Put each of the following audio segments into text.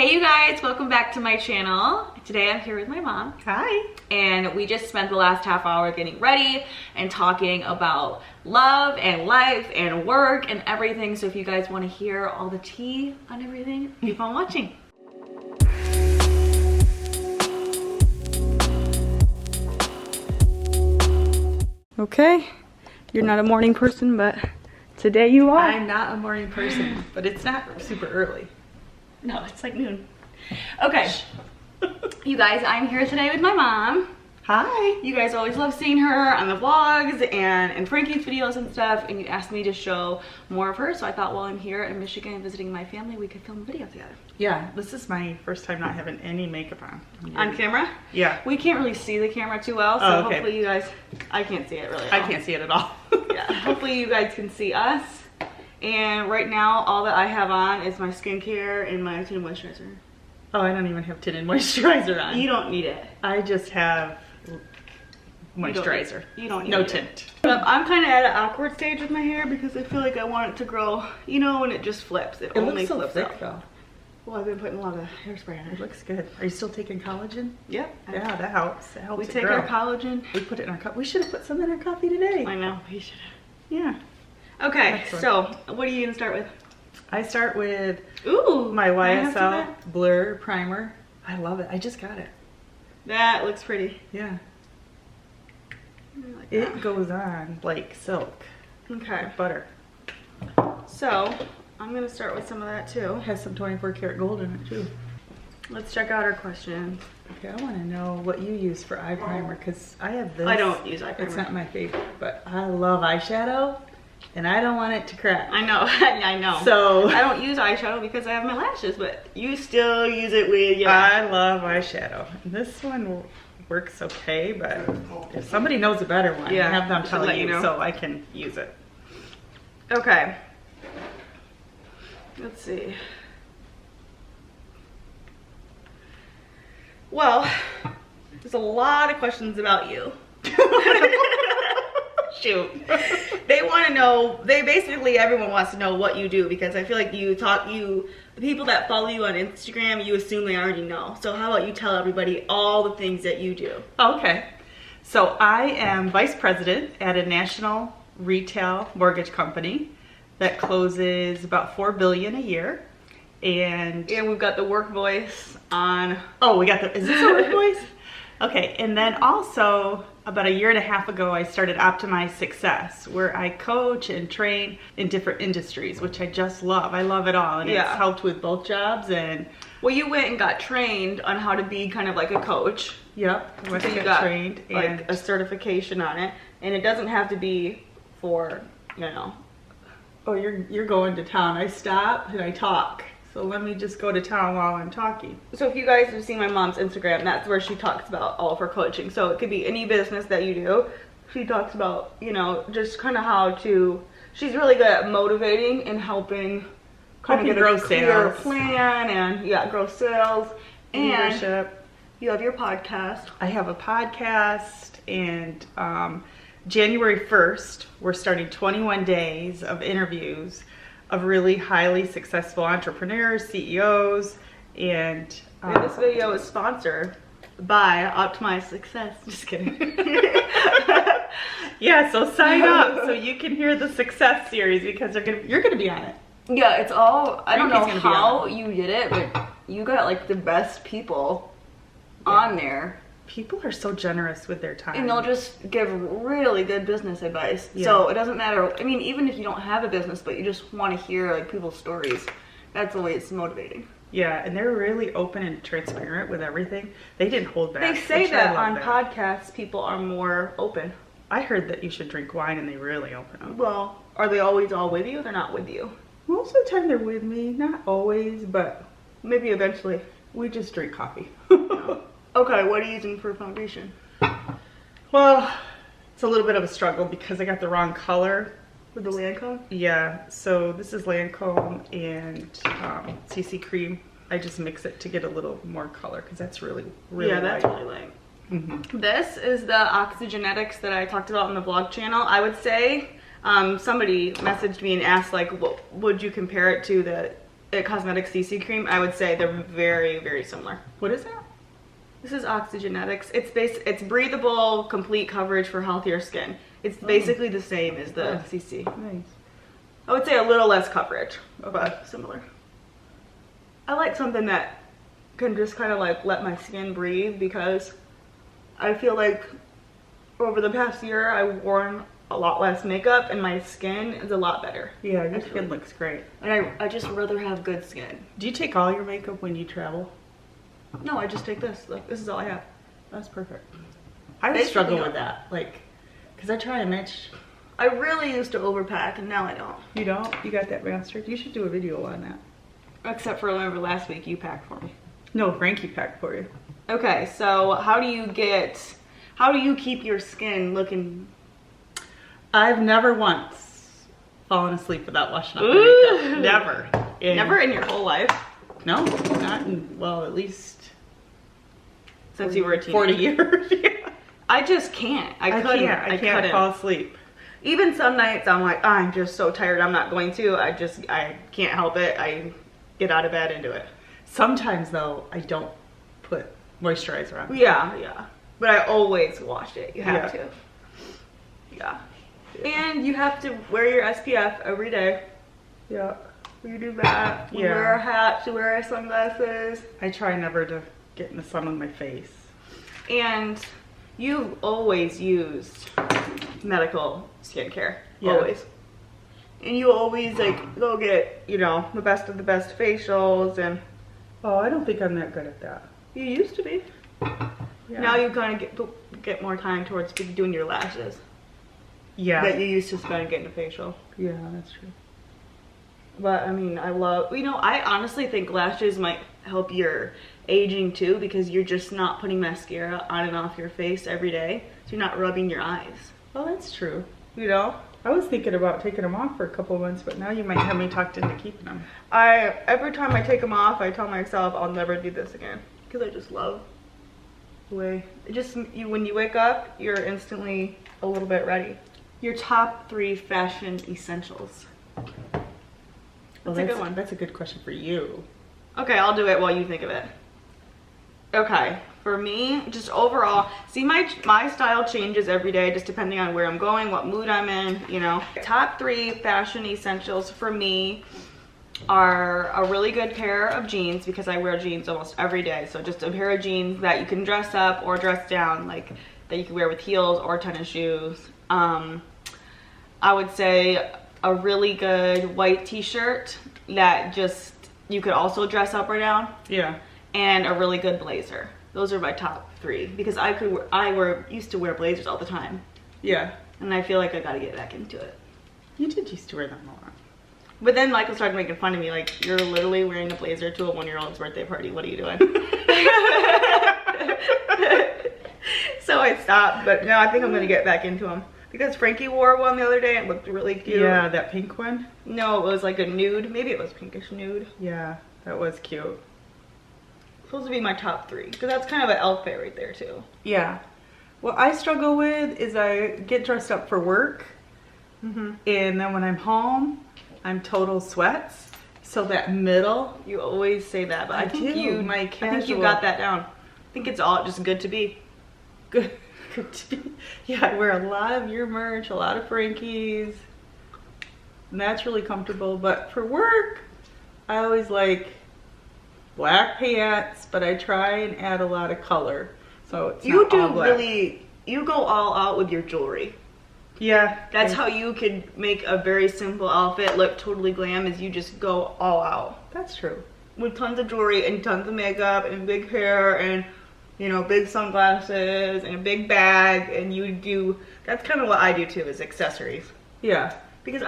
Hey you guys, welcome back to my channel. Today I'm here with my mom. Hi. And we just spent the last half hour getting ready and talking about love and life and work and everything. So if you guys want to hear all the tea on everything, keep on watching. Okay, you're not a morning person, but today you are. I'm not a morning person, but it's not super early. No, it's like noon. Okay, you guys, I'm here today with my mom. Hi. You guys always love seeing her on the vlogs and in Frankie's videos and stuff, and you asked me to show more of her, so I thought while I'm here in Michigan visiting my family, we could film a video together. Yeah, this is my first time not having any makeup on. On camera? Yeah. We can't really see the camera too well, so hopefully you guys, I can't see it really I can't see it at all. Yeah, hopefully you guys can see us. And right now, all that I have on is my skincare and my tinted moisturizer. Oh, I don't even have tinted moisturizer on. You don't need it. I just have moisturizer. You don't need no it. tint. I'm kind of at an awkward stage with my hair because I feel like I want it to grow, you know, when it just flips. It only looks so flips thick out. though. Well, I've been putting a lot of hairspray on it. It looks good. Are you still taking collagen? Yep. Yeah, that helps. That helps We it take grow. our collagen. We put it in our cup. We should have put some in our coffee today. I know, we should have. Yeah. Okay, Excellent. so what are you gonna start with? I start with Ooh, my can I have some of YSL that? Blur Primer. I love it. I just got it. That looks pretty. Yeah. I like It that. goes on like silk. Okay, Butter. so I'm gonna start with some of that too. It has some 24 karat gold in it too. Let's check out our questions. Okay, I want to know what you use for eye primer because I have this. I don't use eye primer. It's not my favorite, but I love eyeshadow and I don't want it to crack. I know, I know. So I don't use eyeshadow because I have my lashes, but you still use it with your I love eyeshadow. This one works okay, but if somebody knows a better one, Yeah, have them should tell let you you know. so I can use it. Okay. Let's see. Well, there's a lot of questions about you. Shoot. They want to know, basically everyone wants to know what you do because I feel like the people that follow you on Instagram, you assume they already know. So how about you tell everybody all the things that you do? Okay. So I am vice president at a national retail mortgage company that closes about $4 billion a year. And we've got the work voice on. oh, we got the, is this a work voice? Okay, and then also about a year and a half ago, I started Optimize Success, where I coach and train in different industries, which I just love. I love it all, and it's helped with both jobs. And well, you went and got trained on how to be kind of like a coach. yep, I went So to you get got trained like and a certification on it, and it doesn't have to be for, you know. oh, you're going to town. I stop and I talk. So let me just go to town while I'm talking. So if you guys have seen my mom's Instagram, that's where she talks about all of her coaching. So it could be any business that you do. She talks about, you know, just kind of how to, she's really good at motivating and helping kind of get grow a clear sales. plan and grow sales. And Leadership. you have your podcast. I have a podcast, and January 1st, we're starting 21 days of interviews of really highly successful entrepreneurs, CEOs, and And this video is sponsored by Optimize Success. Just kidding. yeah, so sign up so you can hear the success series because you're gonna be on it. Yeah, it's all, I don't know Frankie's gonna be how on you did it, but you got like the best people on there. People are so generous with their time. And they'll just give really good business advice. Yeah. So it doesn't matter, I mean, even if you don't have a business, but you just want to hear like people's stories, that's the way it's motivating. Yeah, and they're really open and transparent with everything. They didn't hold back. They say which I that love on that. podcasts, people are more open. I heard that you should drink wine and they really open up. Well, are they always all with you? They're not with you. Most of the time they're with me, not always, but Maybe eventually. we just drink coffee. Okay, what are you using for foundation? Well, it's a little bit of a struggle because I got the wrong color. With the Lancome? Yeah, so this is Lancome and CC cream. I just mix it to get a little more color because that's really Yeah, that's light. really light. Mm-hmm. This is the oxygenetics that I talked about on the vlog channel. I would say somebody messaged me and asked like, what would you compare it to? The It Cosmetics CC cream. I would say they're very, very similar. What is that? This is Oxygenetics. It's breathable, complete coverage for healthier skin. It's basically the same as the CC. Nice. I would say a little less coverage, but similar. I like something that can just kind of like let my skin breathe, because I feel like over the past year I've worn a lot less makeup and my skin is a lot better. Yeah, your skin looks great. And I just rather have good skin. Do you take all your makeup when you travel? No, I just take this. Like, this is all I have. That's perfect. I would struggle with that, like, because I try and match. I really used to overpack, and now I don't. You don't? You got that mastered? You should do a video on that. Except for, remember last week you packed for me. No, Frankie packed for you. Okay, so how do you keep your skin looking? I've never once fallen asleep without washing off my makeup. Never. Never in your whole life? No, not in, well, at least since you were a teenager. 40 years. Yeah. I just can't. I couldn't fall asleep. Even some nights I'm like, I'm just so tired, I'm not going to. I can't help it. I get out of bed and do it. Sometimes though, I don't put moisturizer on. Yeah. But I always wash it. You have to. Yeah. And you have to wear your SPF every day. Yeah. You do that. You wear a hat, you wear sunglasses. I try never to get in the sun on my face. And you've always used medical skincare. Yeah. Always. And you always like go get, you know, the best of the best facials and... Oh, I don't think I'm that good at that. You used to be. Yeah. Now you kind of get more time towards doing your lashes. Yeah. That you used to spend getting a facial. Yeah, that's true. But I mean, I honestly think lashes might help your aging too, because you're just not putting mascara on and off your face every day. So you're not rubbing your eyes. Oh, that's true. You know? I was thinking about taking them off for a couple of months, but now you might have me talked into keeping them. Every time I take them off, I tell myself I'll never do this again, because I just love the way when you wake up, you're instantly a little bit ready. Your top 3 fashion essentials. Well, that's a good one. That's a good question for you. Okay, I'll do it while you think of it. Okay, for me, just overall, see my style changes every day just depending on where I'm going, what mood I'm in, you know. Top 3 fashion essentials for me are a really good pair of jeans, because I wear jeans almost every day. So just a pair of jeans that you can dress up or dress down, like that you can wear with heels or tennis shoes. I would say a really good white t-shirt that just you could also dress up or down. Yeah. And a really good blazer. Those are my top 3, because I used to wear blazers all the time. Yeah. And I feel like I gotta get back into it. You did used to wear them a lot. But then Michael started making fun of me, like, you're literally wearing a blazer to a 1-year-old's birthday party. What are you doing? So I stopped, but no, I think I'm gonna get back into them. Because Frankie wore one the other day and it looked really cute. Yeah, that pink one? No, it was like a nude. Maybe it was pinkish nude. Yeah, that was cute. Supposed to be my top 3, because that's kind of an outfit right there too. Yeah. What I struggle with is I get dressed up for work, and then when I'm home, I'm total sweats. So that middle, you always say that, but I think you got that down. I think it's all just good to be. Good to be. Yeah, I wear a lot of your merch, a lot of Frankie's, and that's really comfortable. But for work, I always like black pants, but I try and add a lot of color, so it's you not all black. You go all out with your jewelry. Yeah, that's how you could make a very simple outfit look totally glam, is you just go all out. That's true. With tons of jewelry and tons of makeup and big hair and, you know, big sunglasses and a big bag, and that's kind of what I do too, is accessories. Yeah, because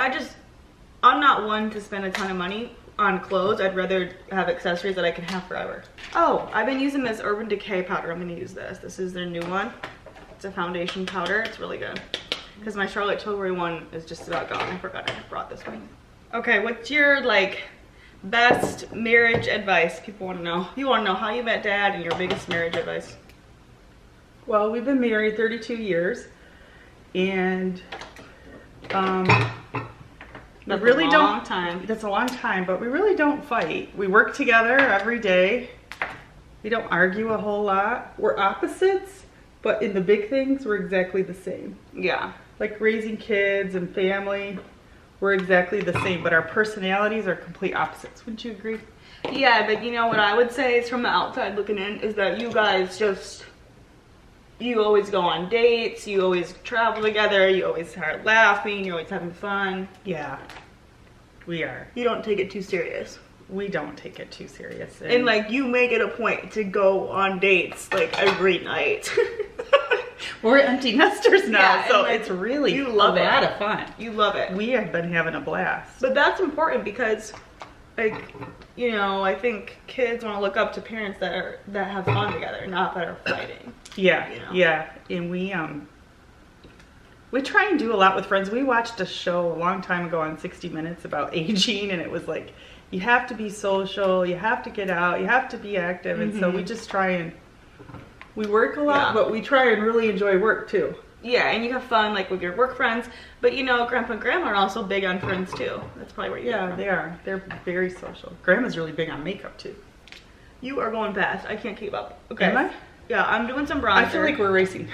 I'm not one to spend a ton of money on clothes. I'd rather have accessories that I can have forever. Oh, I've been using this Urban Decay powder. I'm gonna use this. This is their new one. It's a foundation powder. It's really good. Because my Charlotte Tilbury one is just about gone. I forgot I brought this one. Okay, what's your like best marriage advice? People want to know. You want to know how you met Dad and your biggest marriage advice. Well, we've been married 32 years, and That's we really a long time. That's a long time, but we really don't fight. We work together every day. We don't argue a whole lot. We're opposites, but in the big things, we're exactly the same. Yeah. Like raising kids and family, we're exactly the same, but our personalities are complete opposites. Wouldn't you agree? Yeah, but you know what I would say is from the outside looking in is that you guys just, you always go on dates, you always travel together, you always are laughing, you're always having fun. Yeah, we are. You don't take it too serious. We don't take it too serious. And like you make it a point to go on dates like every night. We're empty nesters now, Yeah, so like, it's really you love a it. lot of fun. You love it. We have been having a blast. But that's important because, like, you know, I think kids want to look up to parents that have fun together, not that are fighting. Yeah, You know? yeah. And we try and do a lot with friends. We watched a show a long time ago on 60 Minutes about aging, and it was like, you have to be social, you have to get out, you have to be active. And so we just try and, we work a lot, but we try and really enjoy work too. Yeah, and you have fun like with your work friends, but you know, Grandpa and Grandma are also big on friends too. That's probably where you get from. They are. They're very social. Grandma's really big on makeup too. You are going fast. I can't keep up. Okay. Am I? Yeah, I'm doing some bronzer. I feel like we're racing.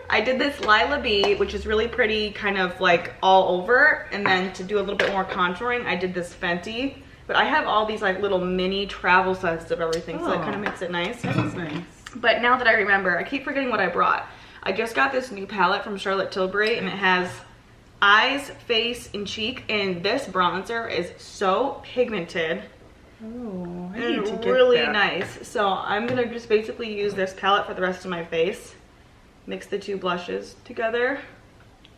I did this Lila B, which is really pretty, kind of like all over, and then to do a little bit more contouring, I did this Fenty. But I have all these like little mini travel sets of everything, so that kind of makes it nice. That is nice. But now that I remember, I keep forgetting what I brought. I just got this new palette from Charlotte Tilbury, and it has eyes, face, and cheek, and this bronzer is so pigmented. Oh, I and need to get really that. nice. So I'm gonna just basically use this palette for the rest of my face. Mix the two blushes together.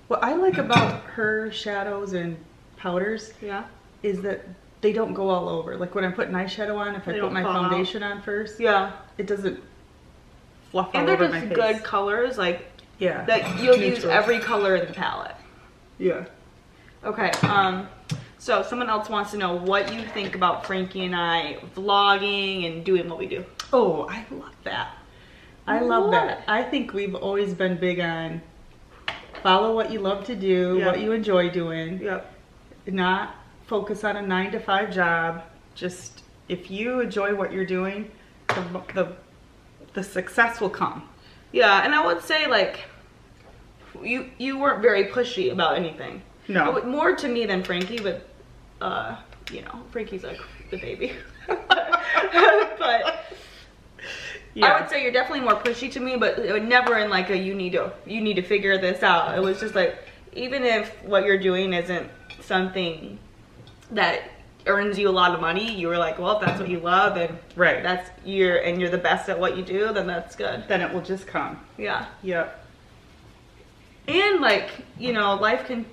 What I like about her shadows and powders is that they don't go all over. Like when I put an eyeshadow on, if I put my foundation on first, it doesn't fluff all over my face. And they're just good colors, like that you'll use every color in the palette. Yeah. Okay, so someone else wants to know what you think about Frankie and I vlogging and doing what we do. Oh, I love that. I love that. I think we've always been big on follow what you love to do, what you enjoy doing. Yep. Not focus on a 9-to-5 job. Just if you enjoy what you're doing, the success will come. Yeah, and I would say like you weren't very pushy about anything. No. More to me than Frankie, but you know, Frankie's like the baby. But I would say you're definitely more pushy to me, but never in like a you need to figure this out. It was just like, even if what you're doing isn't something that earns you a lot of money, you were like, well, if that's what you love and that's you're the best at what you do, then that's good. Then it will just come. Yeah. Yep. And like, you know, life can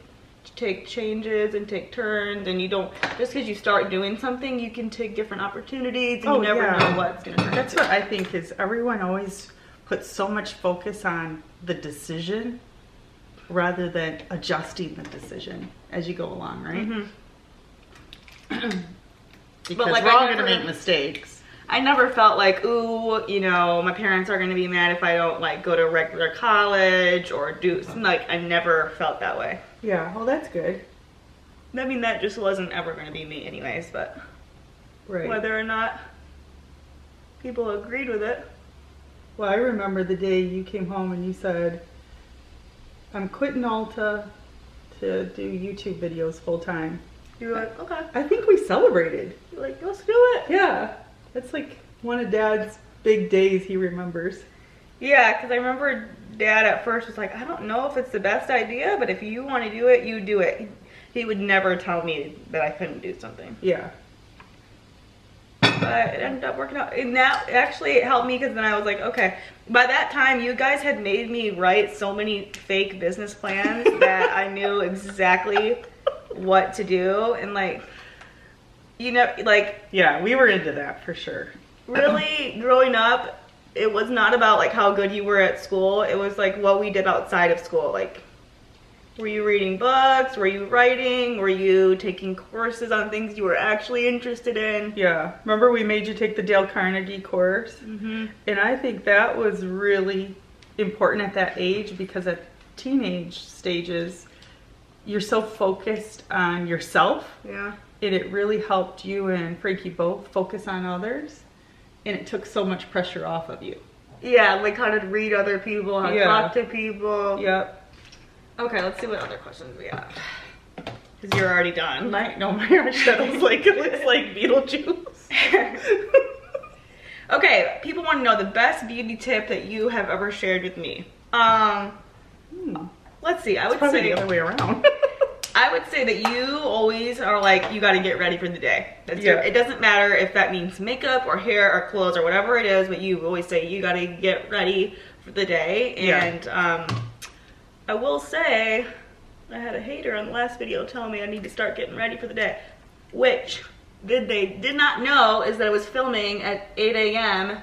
take changes and take turns, and you don't, just because you start doing something, you can take different opportunities, and you never know what's gonna turn. That's what I think is everyone always puts so much focus on the decision rather than adjusting the decision as you go along, right? Because but like, we're all gonna make mistakes. I never felt like, ooh, you know, my parents are gonna be mad if I don't like go to regular college or do something. Like, I never felt that way. Yeah, well, that's good. I mean, that just wasn't ever gonna be me anyways, but whether or not people agreed with it. Well, I remember the day you came home and you said, I'm quitting Ulta to do YouTube videos full time. You were like, okay. I think we celebrated. You're like, let's do it. Yeah. That's like one of Dad's big days he remembers. Yeah, because I remember Dad at first was like, I don't know if it's the best idea, but if you want to do it, you do it. He would never tell me that I couldn't do something. Yeah. But it ended up working out. And that actually it helped me, because then I was like, okay. By that time, you guys had made me write so many fake business plans that I knew exactly what to do. And like, you know, like, yeah, we were into that for sure. Really, growing up, it was not about like how good you were at school. It was like what we did outside of school. Like, were you reading books? Were you writing? Were you taking courses on things you were actually interested in? Yeah. Remember we made you take the Dale Carnegie course? And I think that was really important at that age, because at teenage stages, you're so focused on yourself. Yeah. And it really helped you and Frankie both focus on others. And it took so much pressure off of you. Yeah, like how to read other people, how to talk to people. Yep. Okay, let's see what other questions we have. Because you're already done. My eyeshadow's like, it looks like Beetlejuice. Okay, people want to know the best beauty tip that you have ever shared with me. Let's see, I would Probably say the other way around. I would say that you always are like, you got to get ready for the day. Yeah. It doesn't matter if that means makeup or hair or clothes or whatever it is, but you always say you got to get ready for the day. And I will say, I had a hater on the last video telling me I need to start getting ready for the day, which they did not know is that I was filming at 8 a.m.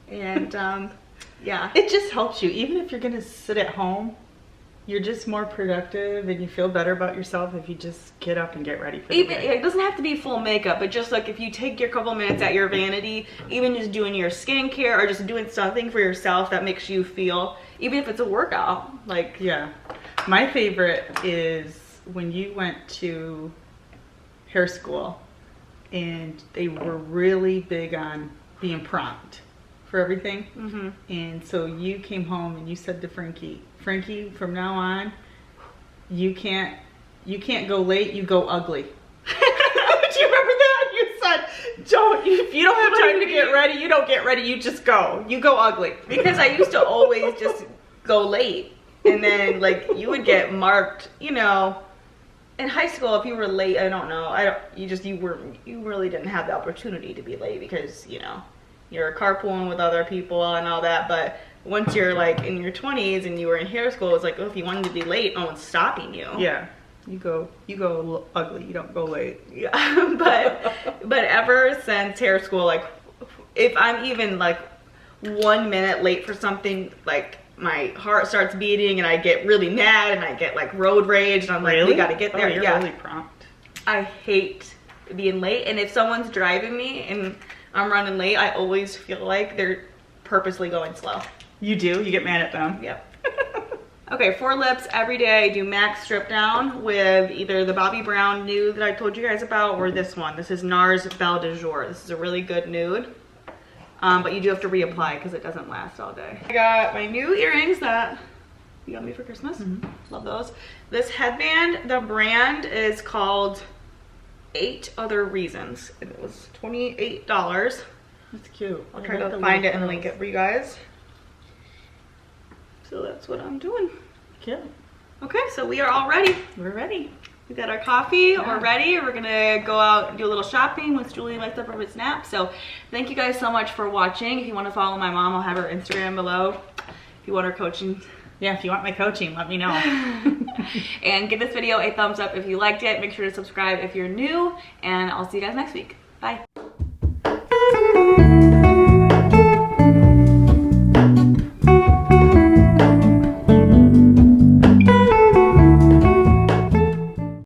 And yeah. It just helps you. Even if you're going to sit at home, you're just more productive and you feel better about yourself if you just get up and get ready for the day. It doesn't have to be full makeup, but just like if you take your couple minutes at your vanity, even just doing your skincare or just doing something for yourself that makes you feel, even if it's a workout, like. Yeah. My favorite is when you went to hair school and they were really big on being prompt for everything. Mm-hmm. And so you came home and you said to Frankie, from now on, you can't go late, you go ugly. Do you remember that? You said, if you don't have time to get ready, you don't get ready, you just go. You go ugly. Because I used to always just go late. And then like you would get marked, you know, in high school if you were late, I don't know. You really didn't have the opportunity to be late because, you know, you're carpooling with other people and all that, but once you're like in your 20s and you were in hair school, it's like, oh, if you wanted to be late, no one's stopping you. Yeah. You go ugly, you don't go late. Yeah. but ever since hair school, like if I'm even like 1 minute late for something, like my heart starts beating and I get really mad and I get like road rage and I'm like, we gotta get there. You're really prompt. I hate being late, and if someone's driving me and I'm running late, I always feel like they're purposely going slow. You do? You get mad at them? Yep. Okay, for lips, every day I do MAC Strip Down with either the Bobbi Brown nude that I told you guys about or this one. This is NARS Belle de Jour. This is a really good nude. But you do have to reapply because it doesn't last all day. I got my new earrings that you got me for Christmas. Mm-hmm. Love those. This headband, the brand is called 8 Other Reasons. It was $28. That's cute. I'll try to find it and link it for you guys. So that's what I'm doing. Cute. Okay, so we are all ready. We're ready. We got our coffee, we're ready. We're gonna go out and do a little shopping once Julie wakes up from his nap. So thank you guys so much for watching. If you want to follow my mom, I'll have her Instagram below. If you want her coaching. Yeah, if you want my coaching, let me know. And give this video a thumbs up if you liked it. Make sure to subscribe if you're new, and I'll see you guys next week. Bye.